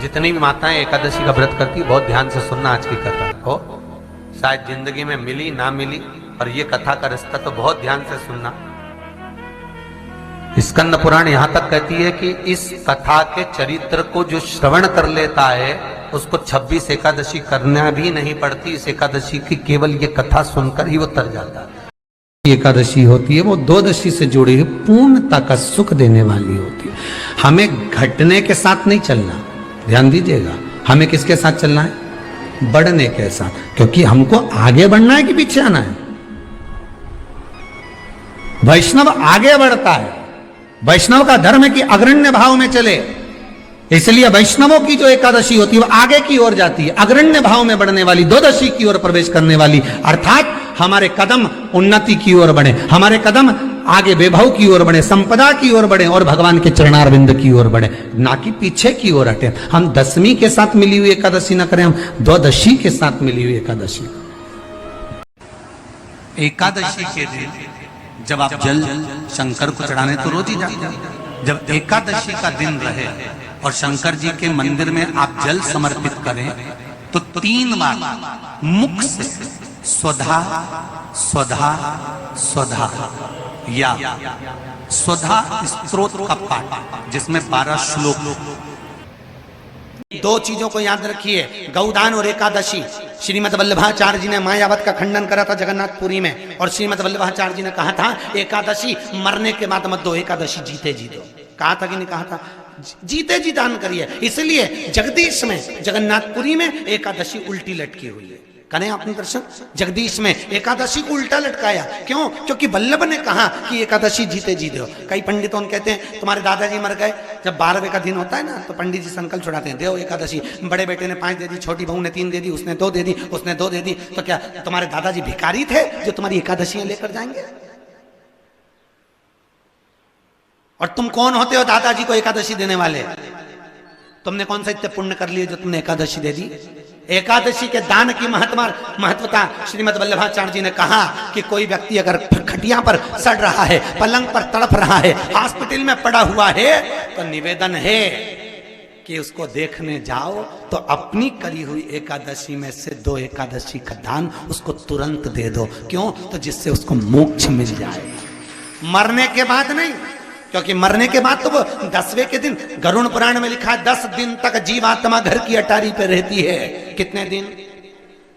जितनी भी माताएं एकादशी का व्रत करती बहुत ध्यान से सुनना आज की कथा हो, शायद जिंदगी में मिली ना मिली, पर ये कथा का रिश्ता तो बहुत ध्यान से सुनना। स्कंद पुराण यहां तक कहती है कि इस कथा के चरित्र को जो श्रवण कर लेता है उसको 26 एकादशी करना भी नहीं पड़ती। इस एकादशी की केवल ये कथा सुनकर ही वो तर जाता है। एकादशी होती है वो द्वादशी से जुड़ी हुई पूर्णता का सुख देने वाली होती है। हमें घटने के साथ नहीं चलना, ध्यान दीजिएगा, हमें किसके साथ चलना है? बढ़ने के साथ, क्योंकि हमको आगे बढ़ना है कि पीछे आना है। वैष्णव आगे बढ़ता है, वैष्णव का धर्म है कि अग्रण्य भाव में चले, इसलिए वैष्णवों की जो एकादशी होती है वो आगे की ओर जाती है, अग्रण्य भाव में बढ़ने वाली, द्वादशी की ओर प्रवेश करने वाली, अर्थात हमारे कदम उन्नति की ओर बढ़े, हमारे कदम आगे वैभव की ओर बढ़े, संपदा की ओर बढ़े और भगवान के चरणारविंद की ओर बढ़े, ना कि पीछे की ओर हटे। हम दसवीं के साथ मिली हुई एकादशी ना करें, हम द्वादशी के साथ मिली हुई एकादशी। एकादशी के दिन जब आप जल शंकर को चढ़ाने तो रोज ही जाते हैं। जब एकादशी का दिन रहे और शंकर जी के मंदिर में आप जल समर्पित करें तो 3 बार मुख से स्वधा स्वधा स्वधा या स्वधा स्तोत्र का पाठ, जिसमें 12 श्लोक। 2 चीजों को याद रखिए, गौदान और एकादशी। श्रीमद् वल्लभाचार्य जी ने मायावत का खंडन करा था जगन्नाथपुरी में, और श्रीमद् वल्लभाचार्य जी ने कहा था एकादशी मरने के बाद मत दो, एकादशी जीते जी दो। कहा था कि नहीं कहा था? जीते जी दान करिए। इसलिए जगदीश में, जगन्नाथपुरी में एकादशी उल्टी लटकी हुई है। करें आपने दर्शन? जगदीश में एकादशी को उल्टा लटकाया, क्यों? क्योंकि वल्लभ ने कहा कि एकादशी जीते जी दो। कई पंडितों कहते हैं तुम्हारे दादाजी मर गए, जब 12वें का दिन होता है ना तो पंडित जी संकल्प छुड़ाते हैं, देव एकादशी। बड़े बेटे ने 5 दे दी, छोटी बहू ने 3 दे दी, उसने 2 दे दी, उसने 2 दे दी, तो क्या तुम्हारे दादाजी भिखारी थे जो तुम्हारी एकादशियां लेकर जाएंगे? और तुम कौन होते हो दादाजी को एकादशी देने वाले? तुमने कौन सा इतने पुण्य कर लिए जो तुमने एकादशी दे दी? एकादशी के दान की महत्वता श्रीमद् वल्लभाचार्य जी ने कहा कि कोई व्यक्ति अगर खटिया पर सड़ रहा है, पलंग पर तड़प रहा है, हॉस्पिटल में पड़ा हुआ है, तो निवेदन है कि उसको देखने जाओ तो अपनी करी हुई एकादशी में से 2 एकादशी का दान उसको तुरंत दे दो। क्यों? तो जिससे उसको मोक्ष मिल जाए, मरने के बाद नहीं। क्योंकि मरने के बाद तो वो 10वें के दिन, गरुड़ पुराण में लिखा है 10 दिन तक जीवात्मा घर की अटारी पे रहती है। कितने दिन?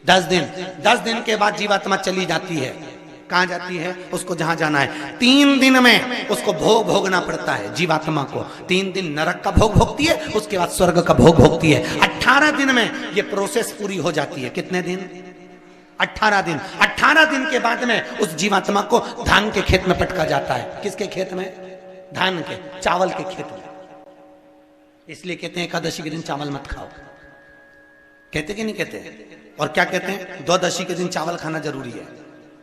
10 दिन। 10 दिन के बाद जीवात्मा चली जाती है। कहां जाती है? उसको जहां जाना है। 3 दिन में उसको भोग भोगना पड़ता है जीवात्मा को। 3 दिन नरक का भोग भोगती है, उसके बाद स्वर्ग का भोग भोगती है। 18 दिन में ये प्रोसेस पूरी हो जाती है। कितने दिन? 18 दिन। 18 दिन के बाद में उस जीवात्मा को धान के खेत में पटका जाता है। किसके खेत में? धान के, चावल के खेत में। इसलिए कहते हैं एकादशी के दिन चावल मत खाओ। कहते कि नहीं कहते? और क्या कहते हैं? द्वादशी के दिन चावल खाना जरूरी है।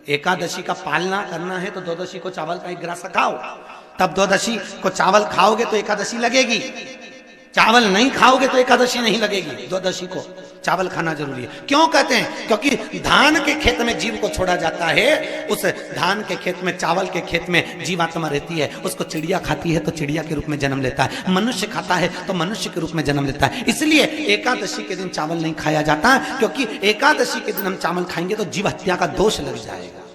एकादशी का पालना करना है तो द्वादशी को चावल का 1 गिलास खाओ, तब द्वादशी को चावल खाओगे तो एकादशी लगेगी। चावल नहीं खाओगे तो एकादशी नहीं लगेगी। द्वादशी को चावल खाना जरूरी है। क्यों कहते हैं? क्योंकि धान के खेत में जीव को छोड़ा जाता है, उस धान के खेत में, चावल के खेत में जीवात्मा रहती है। उसको चिड़िया खाती है तो चिड़िया के रूप में जन्म लेता है, मनुष्य खाता है तो मनुष्य के रूप में जन्म लेता है। इसलिए एकादशी के दिन चावल नहीं खाया जाता, क्योंकि एकादशी के दिन हम चावल खाएंगे तो जीव हत्या का दोष लग जाएगा।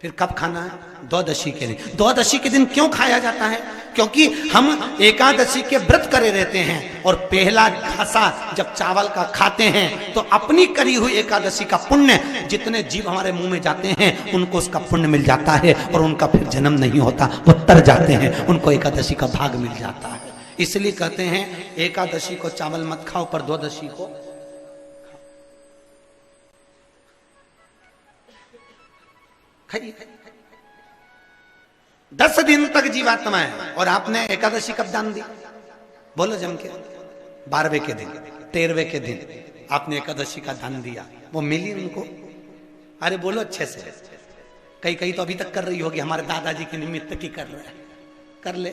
फिर कब खाना है? द्वादशी के दिन। द्वादशी के दिन क्यों खाया जाता है? क्योंकि हम एकादशी के व्रत करे रहते हैं, और पहला घासा जब चावल का खाते हैं तो अपनी करी हुई एकादशी का पुण्य, जितने जीव हमारे मुंह में जाते हैं उनको उसका पुण्य मिल जाता है, और उनका फिर जन्म नहीं होता, वो तर जाते हैं, उनको एकादशी का भाग मिल जाता है। इसलिए कहते हैं एकादशी को चावल मत खाओ, पर द्वादशी को खाइए। 10 दिन तक जीवात्मा है, और आपने एकादशी कब दान दी? बोलो जम के। 12वें के दिन, 13वें के दिन आपने एकादशी का दान दिया, वो मिली उनको? अरे बोलो अच्छे से। कई तो अभी तक कर रही होगी, हमारे दादाजी के निमित्त की कर रहा है, कर ले।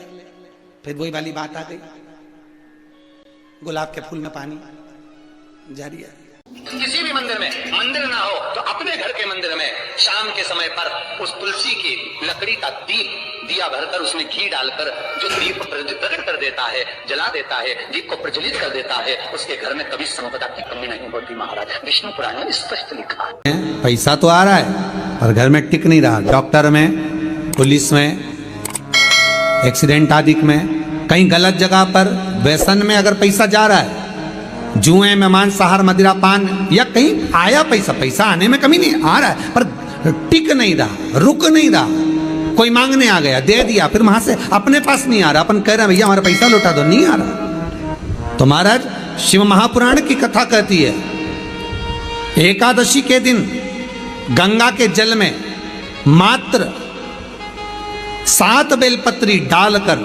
फिर वही वाली बात आ गई, गुलाब के फूल में पानी जारी है। किसी भी मंदिर में, मंदिर ना हो तो अपने घर के मंदिर में शाम के समय पर उस तुलसी की लकड़ी का दीप दिया भरकर उसमें घी डालकर जो दीप प्रकट कर देता है, जला देता है, दीप को प्रज्वलित कर देता है, उसके घर में कभी संपदा की कमी नहीं होती महाराज। विष्णु पुराण में स्पष्ट लिखा है। पैसा तो आ रहा है पर घर में टिक नहीं रहा। डॉक्टर में, पुलिस में, एक्सीडेंट आदि में, कहीं गलत जगह पर, व्यसन में अगर पैसा जा रहा है, जुए में, मांसाहार, मदिरा पान, या कहीं आया पैसा, पैसा आने में कमी नहीं, आ रहा है पर टिक नहीं रहा, रुक नहीं रहा। कोई मांगने आ गया, दे दिया, फिर वहां से अपने पास नहीं आ रहा, अपन कह रहे हैं भैया हमारा पैसा लौटा दो, नहीं आ रहा। तो महाराज शिव महापुराण की कथा कहती है, एकादशी के दिन गंगा के जल में मात्र 7 बेलपत्री डालकर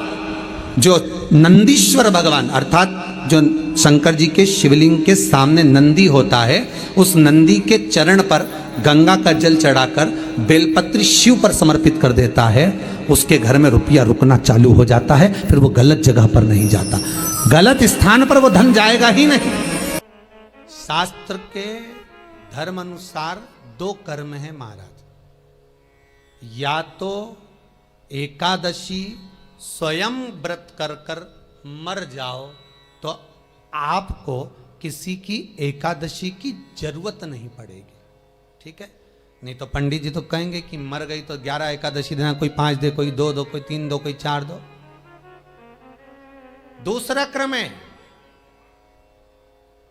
जो नंदीश्वर भगवान अर्थात जो शंकर जी के शिवलिंग के सामने नंदी होता है, उस नंदी के चरण पर गंगा का जल चढ़ाकर बेलपत्री शिव पर समर्पित कर देता है, उसके घर में रुपया रुकना चालू हो जाता है, फिर वो गलत जगह पर नहीं जाता, गलत स्थान पर वो धन जाएगा ही नहीं। शास्त्र के धर्म अनुसार 2 कर्म है महाराज, या तो एकादशी स्वयं व्रत कर कर मर जाओ तो आपको किसी की एकादशी की जरूरत नहीं पड़ेगी, ठीक है। नहीं तो पंडित जी तो कहेंगे कि मर गई तो 11 एकादशी देना, कोई 5 दे, कोई 2 दो, कोई 3 दो, कोई 4 दो। दूसरा क्रम है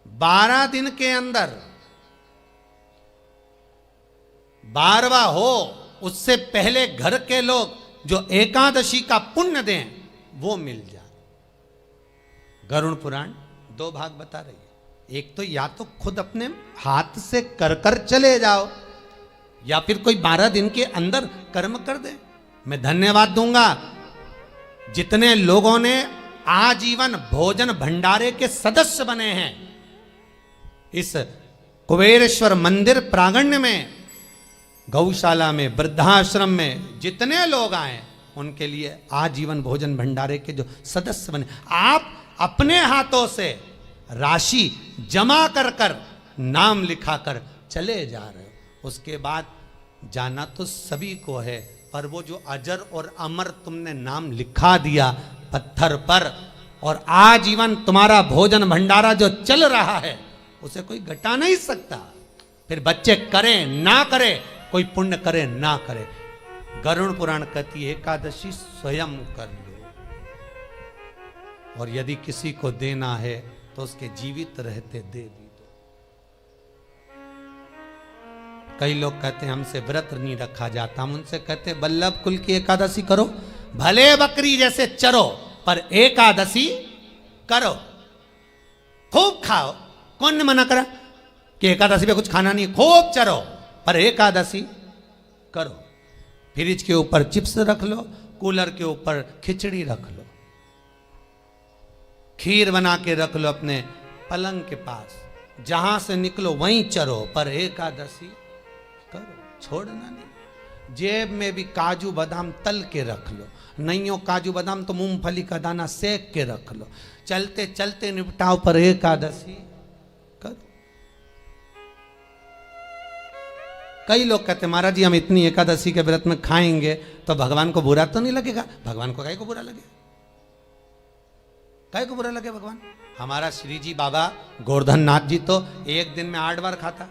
12 दिन के अंदर 12वां हो, उससे पहले घर के लोग जो एकादशी का पुण्य दें वो मिल जाए। गरुड़ पुराण 2 भाग बता रही है, एक तो या तो खुद अपने हाथ से कर कर चले जाओ, या फिर कोई 12 दिन के अंदर कर्म कर दे। मैं धन्यवाद दूंगा जितने लोगों ने आजीवन भोजन भंडारे के सदस्य बने हैं। इस कुबेरेश्वर मंदिर प्रांगण में, गौशाला में, वृद्धाश्रम में जितने लोग आए उनके लिए आजीवन भोजन भंडारे के जो सदस्य बने, आप अपने हाथों से राशि जमा कर कर नाम लिखा कर चले जा रहे हो। उसके बाद जाना तो सभी को है, पर वो जो अजर और अमर तुमने नाम लिखा दिया पत्थर पर, और आजीवन तुम्हारा भोजन भंडारा जो चल रहा है उसे कोई घटा नहीं सकता। फिर बच्चे करें ना करें, कोई पुण्य करे ना करे, गरुड़ पुराण कहती है एकादशी स्वयं कर लो, और यदि किसी को देना है तो उसके जीवित रहते दे भी दो। कई लोग कहते हैं हमसे व्रत नहीं रखा जाता, हम उनसे कहते हैं बल्लभ कुल की एकादशी करो, भले बकरी जैसे चरो पर एकादशी करो, खूब खाओ। कौन ने मना करा कि एकादशी पे कुछ खाना नहीं, खूब चरो पर एकादशी करो। फ्रिज के ऊपर चिप्स रख लो, कूलर के ऊपर खिचड़ी रख लो, खीर बना के रख लो अपने पलंग के पास, जहां से निकलो वहीं चरो पर एकादशी करो, छोड़ना नहीं। जेब में भी काजू बादाम तल के रख लो, नहीं हो काजू बादाम तो मूंगफली का दाना सेक के रख लो, चलते चलते निपटाओ पर एकादशी करो। कई लोग कहते हैं महाराज जी हम इतनी एकादशी के व्रत में खाएंगे तो भगवान को बुरा तो नहीं लगेगा। भगवान को काहे को बुरा लगे, काहे को बुरा लगे भगवान। हमारा श्री जी बाबा गोवर्धन नाथ जी तो एक दिन में 8 बार खाता,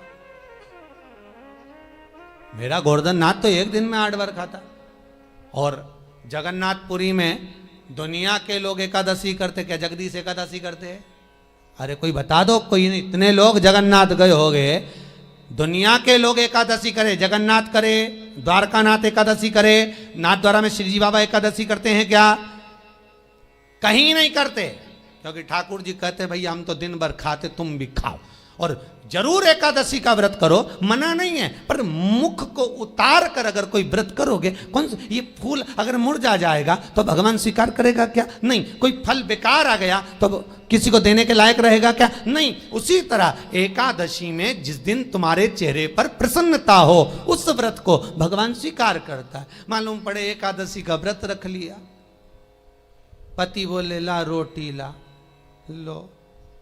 मेरा गोवर्धन नाथ तो एक दिन में 8 बार खाता। और जगन्नाथपुरी में दुनिया के लोग एकादशी करते, क्या जगदीश एकादशी करते हैं? अरे कोई बता दो, कोई नहीं। इतने लोग जगन्नाथ गए हो गए, दुनिया के लोग एकादशी करे, जगन्नाथ करे, द्वारकानाथ एकादशी करे, नाथ द्वारा में श्री जी बाबा एकादशी करते हैं क्या? कहीं नहीं करते, क्योंकि ठाकुर जी कहते हैं भैया हम तो दिन भर खाते, तुम भी खाओ। और जरूर एकादशी का व्रत करो, मना नहीं है, पर मुख को उतार कर अगर कोई व्रत करोगे, कौन सा ये फूल अगर मुरझा जाएगा तो भगवान स्वीकार करेगा क्या? नहीं। कोई फल बेकार आ गया तो किसी को देने के लायक रहेगा क्या? नहीं। उसी तरह एकादशी में जिस दिन तुम्हारे चेहरे पर प्रसन्नता हो उस व्रत को भगवान स्वीकार करता है। मालूम पड़े एकादशी का व्रत रख लिया, पति बोले ला रोटी ला, लो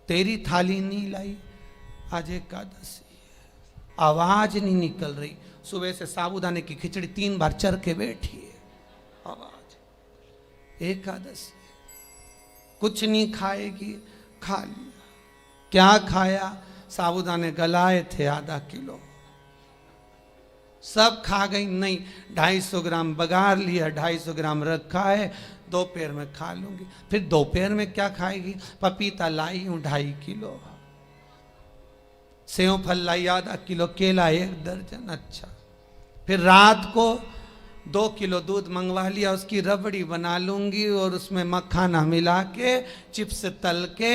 तेरी थाली नहीं लाई, आज एकादशी है, आवाज नहीं निकल रही, सुबह से साबूदाने की खिचड़ी 3 बार चर के बैठी है, आवाज एकादशी कुछ नहीं खाएगी, खा लिया। क्या खाया? साबूदाने गलाए थे आधा किलो, सब खा गई। नहीं, 250 ग्राम बघार लिया, 250 ग्राम रखा है, दोपहर में खा लूंगी। फिर दोपहर में क्या खाएगी? पपीता लाई हूं 2.5 किलो, सेव फल लाई आधा किलो, केला 1 दर्जन। अच्छा, फिर रात को 2 किलो दूध मंगवा लिया, उसकी रबड़ी बना लूंगी और उसमें मखाना मिला के चिप्स तल के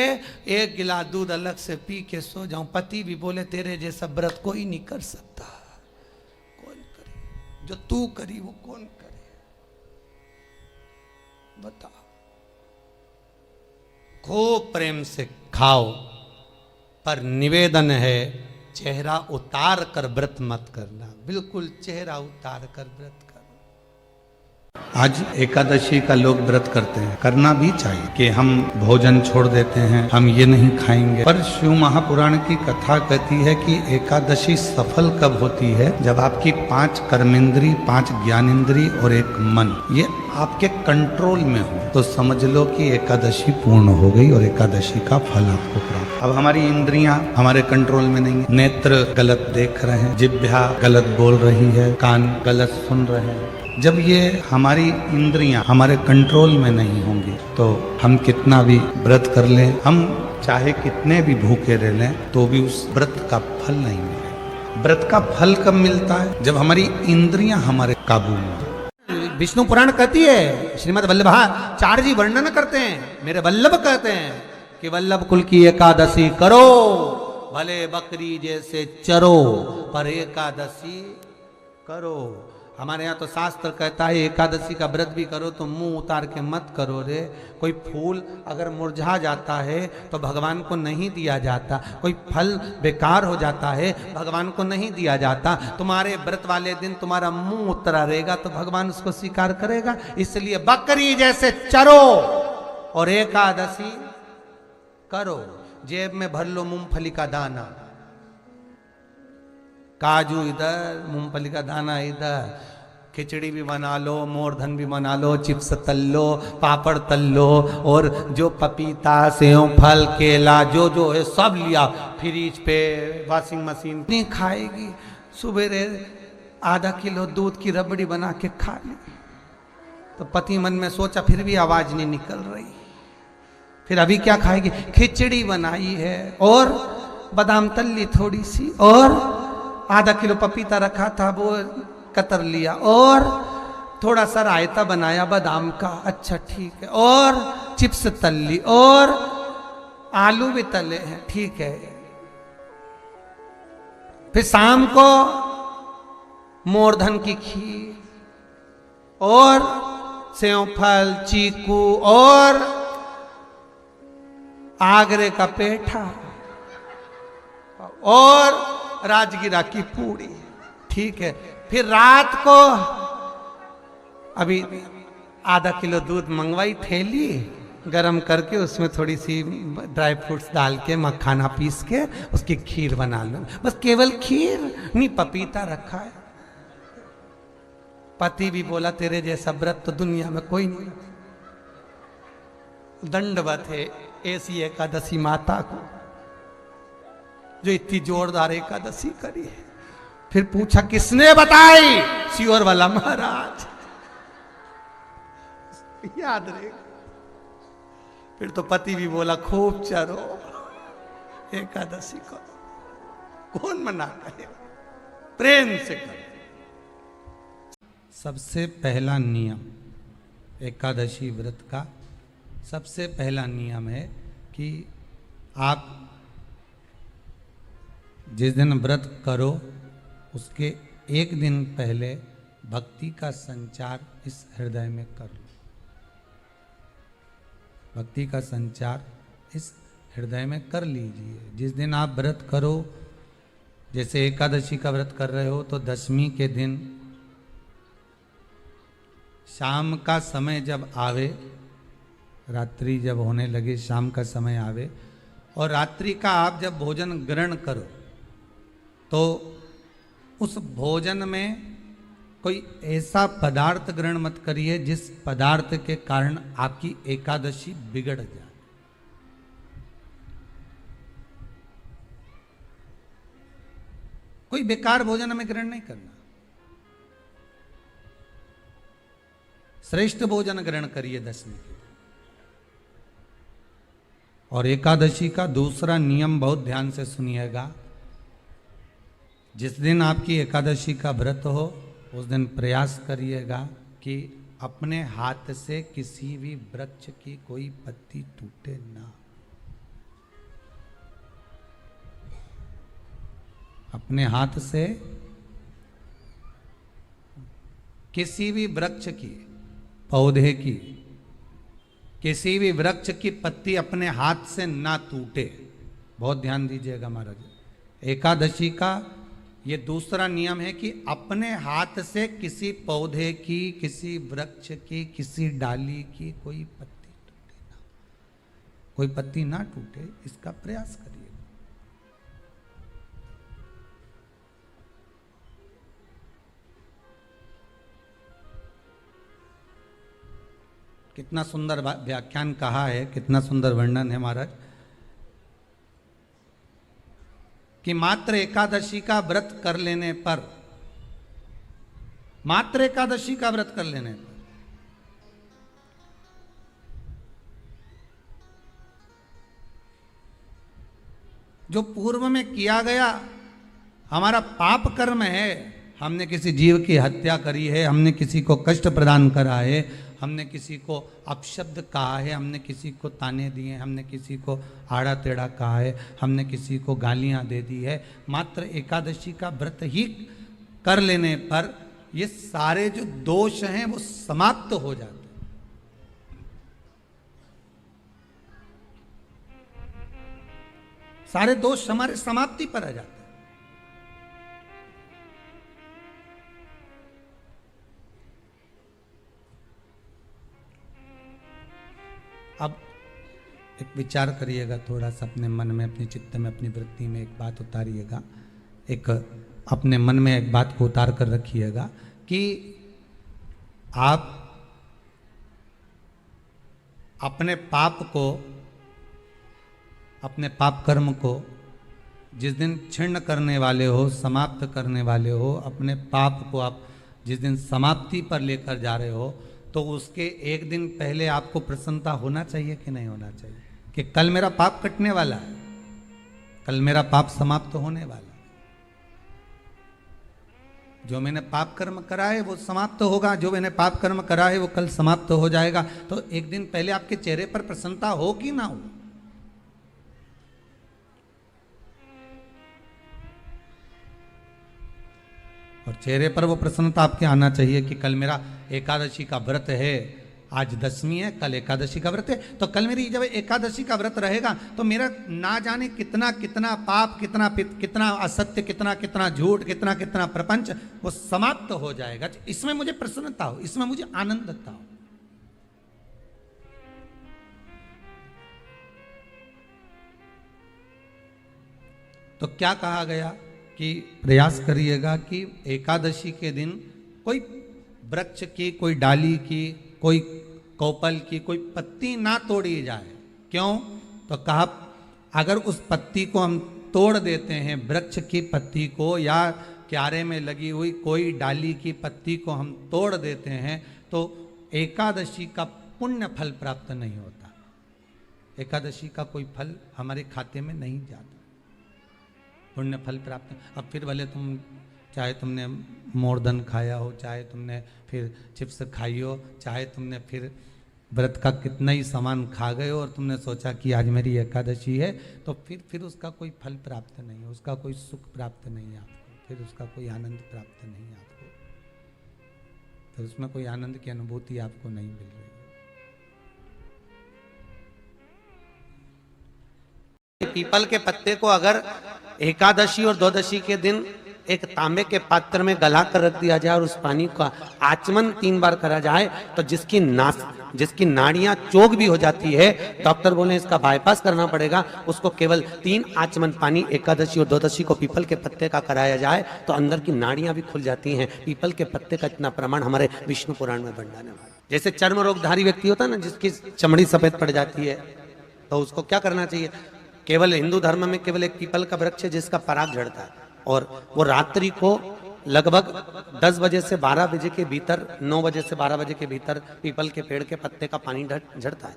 1 गिलास दूध अलग से पी के सो जाऊं। पति भी बोले तेरे जैसा व्रत कोई नहीं कर सकता। कौन करे? जो तू करी वो कौन करे? बता। खूब प्रेम से खाओ, पर निवेदन है चेहरा उतार कर व्रत मत करना। बिल्कुल चेहरा उतार कर व्रत करना। आज एकादशी का लोग व्रत करते हैं, करना भी चाहिए कि हम भोजन छोड़ देते हैं, हम ये नहीं खाएंगे। पर शिव महापुराण की कथा कहती है कि एकादशी सफल कब होती है? जब आपकी 5 कर्मेंद्री, 5 ज्ञानेंद्री और 1 मन ये आपके कंट्रोल में हो, तो समझ लो कि एकादशी पूर्ण हो गई और एकादशी का फल आपको प्राप्त। अब हमारी इंद्रियां हमारे कंट्रोल में नहीं है। नेत्र गलत देख रहे हैं, जिह्वा गलत बोल रही है, कान गलत सुन रहे हैं। जब ये हमारी इंद्रियां हमारे कंट्रोल में नहीं होंगी तो हम कितना भी व्रत कर लें, हम चाहे कितने भी भूखे रह लें, तो भी उस व्रत का फल नहीं मिलेगा। व्रत का फल कब मिलता है? जब हमारी इंद्रियां हमारे काबू में। विष्णु पुराण कहती है, श्रीमद् वल्लभाचार्य जी वर्णन करते हैं, मेरे वल्लभ कहते हैं कि वल्लभ कुल की एकादशी करो, भले बकरी जैसे चरो, पर एकादशी करो। हमारे यहाँ तो शास्त्र कहता है एकादशी का व्रत भी करो तो मुंह उतार के मत करो रे। कोई फूल अगर मुरझा जाता है तो भगवान को नहीं दिया जाता, कोई फल बेकार हो जाता है भगवान को नहीं दिया जाता। तुम्हारे व्रत वाले दिन तुम्हारा मुंह उतरा रहेगा तो भगवान उसको स्वीकार करेगा। इसलिए बकरी जैसे चरो और एकादशी करो। जेब में भर लो मूंगफली का दाना, काजू इधर, मूंगफली का दाना इधर, खिचड़ी भी बना लो, मोरधन भी बना लो, चिप्स तल लो, पापड़ तल लो, और जो पपीता, सेव फल, केला जो है सब लिया फ्रिज पे, वॉशिंग मशीन नहीं खाएगी। सुबेरे आधा किलो दूध की रबड़ी बना के खा ली। तो पति मन में सोचा फिर भी आवाज नहीं निकल रही, फिर अभी क्या खाएगी? खिचड़ी बनाई है और बादाम तल ली थोड़ी सी, और आधा किलो पपीता रखा था वो कतर लिया, और थोड़ा सा रायता बनाया बादाम का, अच्छा ठीक है, और चिप्स तल ली, और आलू भी तले हैं, ठीक है। फिर शाम को मोरधन की खीर और सेव फल, चीकू और आगरे का पेठा और राजगिरा की पूड़ी, ठीक है। फिर रात को अभी आधा किलो दूध मंगवाई, थैली गरम करके उसमें थोड़ी सी ड्राई फ्रूट्स डाल के, मखाना पीस के उसकी खीर बना लो। बस केवल खीर नहीं, पपीता रखा है। पति भी बोला तेरे जैसा व्रत तो दुनिया में कोई नहीं। दंडवत है ऐसी एकादशी माता को जो इतनी जोरदार एकादशी करी है। फिर पूछा किसने बताई? सियोर वाला महाराज, याद रहे। फिर तो पति भी बोला खूब चरो, एकादशी करो, कौन मना करे, प्रेम से करो। सबसे पहला नियम एकादशी व्रत का, सबसे पहला नियम है कि आप जिस दिन व्रत करो उसके 1 दिन पहले भक्ति का संचार इस हृदय में कर लो। भक्ति का संचार इस हृदय में कर लीजिए। जिस दिन आप व्रत करो, जैसे एकादशी का व्रत कर रहे हो तो दशमी के दिन शाम का समय जब आवे, रात्रि जब होने लगे, शाम का समय आवे और रात्रि का आप जब भोजन ग्रहण करो तो उस भोजन में कोई ऐसा पदार्थ ग्रहण मत करिए जिस पदार्थ के कारण आपकी एकादशी बिगड़ जाए। कोई बेकार भोजन हमें ग्रहण नहीं करना, श्रेष्ठ भोजन ग्रहण करिए दशमी के दिन। और एकादशी का दूसरा नियम बहुत ध्यान से सुनिएगा। जिस दिन आपकी एकादशी का व्रत हो उस दिन प्रयास करिएगा कि अपने हाथ से किसी भी वृक्ष की कोई पत्ती टूटे ना। अपने हाथ से किसी भी वृक्ष की, पौधे की, किसी भी वृक्ष की पत्ती अपने हाथ से ना टूटे। बहुत ध्यान दीजिएगा महाराज। एकादशी का ये दूसरा नियम है कि अपने हाथ से किसी पौधे की, किसी वृक्ष की, किसी डाली की कोई पत्ती टूटे ना, कोई पत्ती ना टूटे, इसका प्रयास करिए। कितना सुंदर व्याख्यान कहा है, कितना सुंदर वर्णन है महाराज कि मात्र एकादशी का व्रत कर लेने पर, मात्र एकादशी का व्रत कर लेने पर जो पूर्व में किया गया हमारा पाप कर्म है, हमने किसी जीव की हत्या करी है, हमने किसी को कष्ट प्रदान करा है, हमने किसी को अपशब्द कहा है, हमने किसी को ताने दिए, हमने किसी को आड़ा टेढ़ा कहा है, हमने किसी को गालियां दे दी है, मात्र एकादशी का व्रत ही कर लेने पर ये सारे जो दोष हैं वो समाप्त हो जाते हैं। सारे दोष हमारे समाप्ति पर आ जाते हैं। अब एक विचार करिएगा थोड़ा सा अपने मन में, अपने चित्त में, अपनी वृत्ति में एक बात उतारिएगा। एक अपने मन में एक बात को उतार कर रखिएगा कि आप अपने पाप को, अपने पाप कर्म को जिस दिन छिन्न करने वाले हो, समाप्त करने वाले हो, अपने पाप को आप जिस दिन समाप्ति पर लेकर जा रहे हो, तो उसके एक दिन पहले आपको प्रसन्नता होना चाहिए कि नहीं होना चाहिए कि कल मेरा पाप कटने वाला है, कल मेरा पाप समाप्त होने वाला है, जो मैंने पाप कर्म करा है वो समाप्त होगा, जो मैंने पाप कर्म करा है वो कल समाप्त हो जाएगा। तो एक दिन पहले आपके चेहरे पर प्रसन्नता हो कि ना हो? और चेहरे पर वो प्रसन्नता आपके आना चाहिए कि कल मेरा एकादशी का व्रत है, आज दशमी है, कल एकादशी का व्रत है, तो कल मेरी जब एकादशी का व्रत रहेगा तो मेरा ना जाने कितना कितना पाप, कितना असत्य, कितना झूठ, कितना प्रपंच वो समाप्त हो जाएगा। इसमें मुझे प्रसन्नता हो, इसमें मुझे आनंदता हो। तो क्या कहा गया कि प्रयास करिएगा कि एकादशी के दिन कोई वृक्ष की, कोई डाली की, कोई कोपल की कोई पत्ती ना तोड़ी जाए। क्यों? तो कहा अगर उस पत्ती को हम तोड़ देते हैं, वृक्ष की पत्ती को या क्यारे में लगी हुई कोई डाली की पत्ती को हम तोड़ देते हैं तो एकादशी का पुण्य फल प्राप्त नहीं होता, एकादशी का कोई फल हमारे खाते में नहीं जाता, पुण्य फल प्राप्त। अब फिर भले तुम चाहे तुमने मोरधन खाया हो, चाहे तुमने फिर चिप्स खाई हो, चाहे तुमने फिर व्रत का कितना ही सामान खा गए हो और तुमने सोचा कि आज मेरी एकादशी है, तो फिर उसका कोई फल प्राप्त नहीं है, उसका कोई सुख प्राप्त नहीं है आपको, फिर उसका कोई आनंद प्राप्त नहीं है आपको, फिर उसमें कोई आनंद की अनुभूति आपको नहीं मिल रही है। पीपल के पत्ते को अगर एकादशी और द्वादशी के दिन एक तांबे के पात्र में गला कर रख दिया जाए और उस पानी का आचमन 3 बार करा जाए तो जिसकी नाड़ियां चोक भी हो जाती है, डॉक्टर बोले इसका बाईपास करना पड़ेगा, उसको केवल 3 आचमन पानी एकादशी और द्वादशी को पीपल के पत्ते का कराया जाए तो अंदर की नाड़ियां भी खुल जाती हैं। पीपल के पत्ते का इतना प्रमाण हमारे विष्णु पुराण में वर्णन है। जैसे चर्म रोगधारी व्यक्ति होता है ना, जिसकी चमड़ी सफेद पड़ जाती है, तो उसको क्या करना चाहिए? केवल हिंदू धर्म में केवल एक पीपल का वृक्ष है जिसका पराग झड़ता है, और वो रात्रि को लगभग 10 बजे से 12 बजे के भीतर, 9 बजे से 12 बजे के भीतर पीपल के पेड़ के पत्ते का पानी झड़ता है।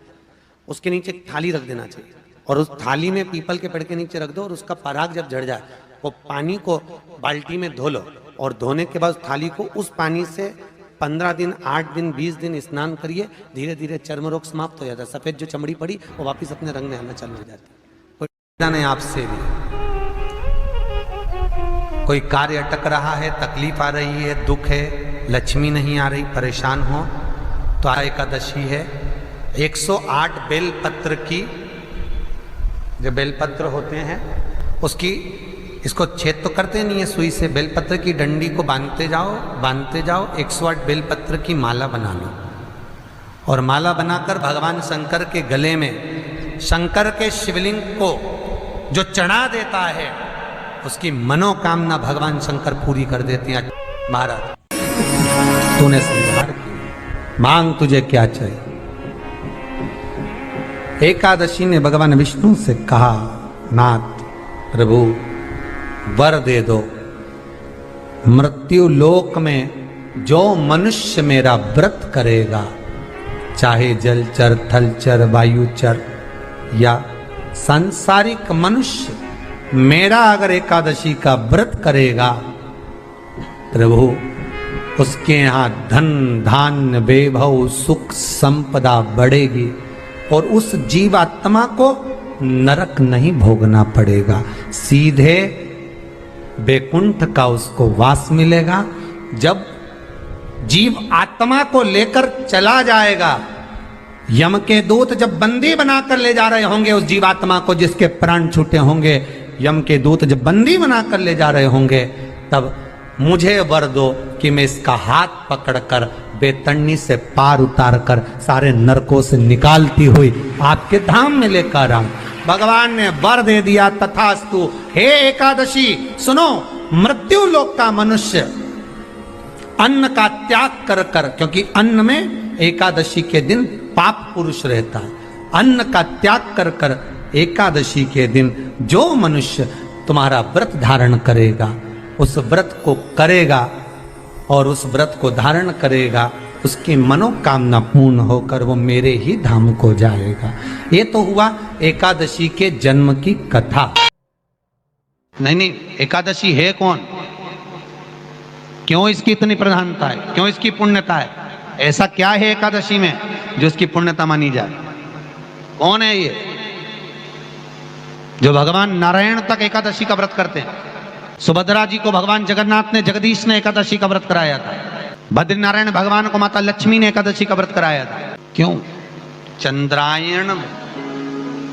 उसके नीचे एक थाली रख देना चाहिए और उस थाली में पीपल के पेड़ के नीचे रख दो और उसका पराग जब झड़ जाए वो पानी को बाल्टी में धो लो, और धोने के बाद थाली को उस पानी से 15 दिन, 8 दिन, 20 दिन स्नान करिए। धीरे धीरे चर्म रोग समाप्त हो जाता है। सफेद जो चमड़ी पड़ी वो वापिस अपने रंग में आना चालू हो जाती है। नहीं, आपसे भी कोई कार्य अटक रहा है, तकलीफ आ रही है, दुख है, लक्ष्मी नहीं आ रही, परेशान हो तो एकादशी है। 108 बेलपत्र की, जो बेलपत्र होते हैं उसकी, इसको छेद तो करते नहीं है सुई से, बेलपत्र की डंडी को बांधते जाओ 108 बेलपत्र की माला बना लो, और माला बनाकर भगवान शंकर के गले में, शंकर के शिवलिंग को जो चढ़ा देता है उसकी मनोकामना भगवान शंकर पूरी कर देते हैं। महाराज तूने संहार किया, मांग तुझे क्या चाहिए? एकादशी ने भगवान विष्णु से कहा, नाथ प्रभु वर दे दो, मृत्यु लोक में जो मनुष्य मेरा व्रत करेगा, चाहे जलचर, थलचर, वायुचर या सांसारिक मनुष्य, मेरा अगर एकादशी का व्रत करेगा, प्रभु उसके यहां धन धान्य वैभव सुख संपदा बढ़ेगी और उस जीवात्मा को नरक नहीं भोगना पड़ेगा, सीधे बैकुंठ का उसको वास मिलेगा। जब जीव आत्मा को लेकर चला जाएगा, यम के दूत जब बंदी बनाकर ले जा रहे होंगे उस जीवात्मा को, जिसके प्राण छूटे होंगे, यम के दूत जब बंदी बनाकर ले जा रहे होंगे, तब मुझे वर दो कि मैं इसका हाथ पकड़कर बेतन्नी से पार उतार कर सारे नरकों से निकालती हुई आपके धाम में लेकर आऊं। भगवान ने वर दे दिया, तथास्तु। हे एकादशी सुनो, मृत्यु लोक का मनुष्य अन्न का त्याग कर कर, क्योंकि अन्न में एकादशी के दिन पाप पुरुष रहता है, अन्न का त्याग कर कर एकादशी के दिन जो मनुष्य तुम्हारा व्रत धारण करेगा, उस व्रत को करेगा और उस व्रत को धारण करेगा, उसकी मनोकामना पूर्ण होकर वो मेरे ही धाम को जाएगा। ये तो हुआ एकादशी के जन्म की कथा। नहीं, एकादशी है कौन, क्यों इसकी इतनी प्रधानता है, क्यों इसकी पुण्यता है? ऐसा क्या है एकादशी में जो इसकी पुण्यता मानी जाए? कौन है ये जो भगवान नारायण तक एकादशी का व्रत करते हैं? सुभद्रा जी को भगवान जगन्नाथ ने, जगदीश ने एकादशी का व्रत कराया था। बद्रीनारायण भगवान को माता लक्ष्मी ने एकादशी का व्रत कराया था। क्यों? चंद्रायण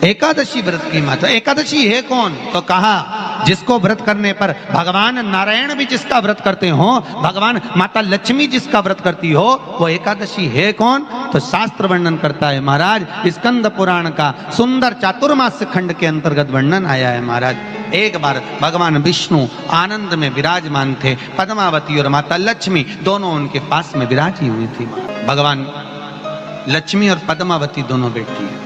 एकादशी व्रत की माता। एकादशी है कौन? तो कहा जिसको व्रत करने पर भगवान नारायण भी जिसका व्रत करते हो, भगवान माता लक्ष्मी जिसका व्रत करती हो, वो एकादशी है कौन? तो शास्त्र वर्णन करता है महाराज, स्कंद पुराण का सुंदर चातुर्मास्य खंड के अंतर्गत वर्णन आया है महाराज। एक बार भगवान विष्णु आनंद में विराजमान थे, पद्मावती और माता लक्ष्मी दोनों उनके पास में विराजी हुई थी। भगवान लक्ष्मी और पद्मावती दोनों बैठी हैं,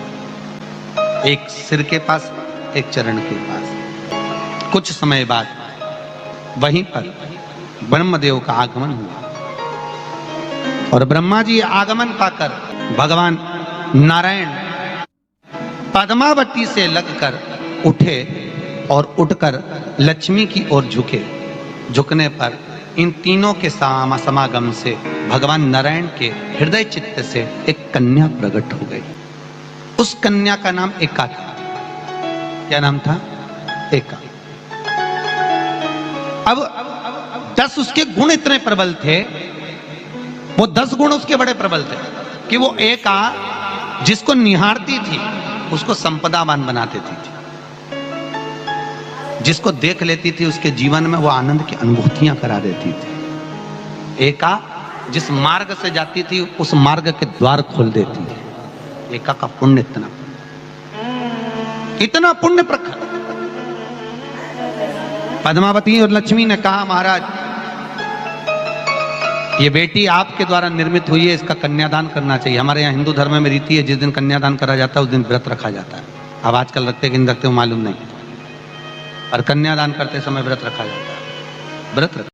एक सिर के पास, एक चरण के पास। कुछ समय बाद वहीं पर ब्रह्मदेव का आगमन हुआ और ब्रह्मा जी आगमन पाकर भगवान नारायण पद्मावती से लगकर उठे और उठकर लक्ष्मी की ओर झुके। झुकने पर इन तीनों के समागम से भगवान नारायण के हृदय चित्त से एक कन्या प्रकट हो गई। उस कन्या का नाम एका था। क्या नाम था? एका। अब 10 उसके गुण इतने प्रबल थे, वो 10 गुण उसके बड़े प्रबल थे कि वो एका जिसको निहारती थी उसको संपदावान बना देती थी। जिसको देख लेती थी उसके जीवन में वो आनंद की अनुभूतियां करा देती थी। एका जिस मार्ग से जाती थी उस मार्ग के द्वार खोल देती थी। एका का पुण्य इतना पुण्य प्रखर। पद्मावती और लक्ष्मी ने कहा, महाराज ये बेटी आपके द्वारा निर्मित हुई है, इसका कन्यादान करना चाहिए। हमारे यहाँ हिंदू धर्म में रीति है, जिस दिन कन्यादान करा जाता है उस दिन व्रत रखा जाता है। अब आजकल रखते कि नहीं रखते हो मालूम नहीं, और कन्यादान करते समय व्रत रखा जाता है। व्रत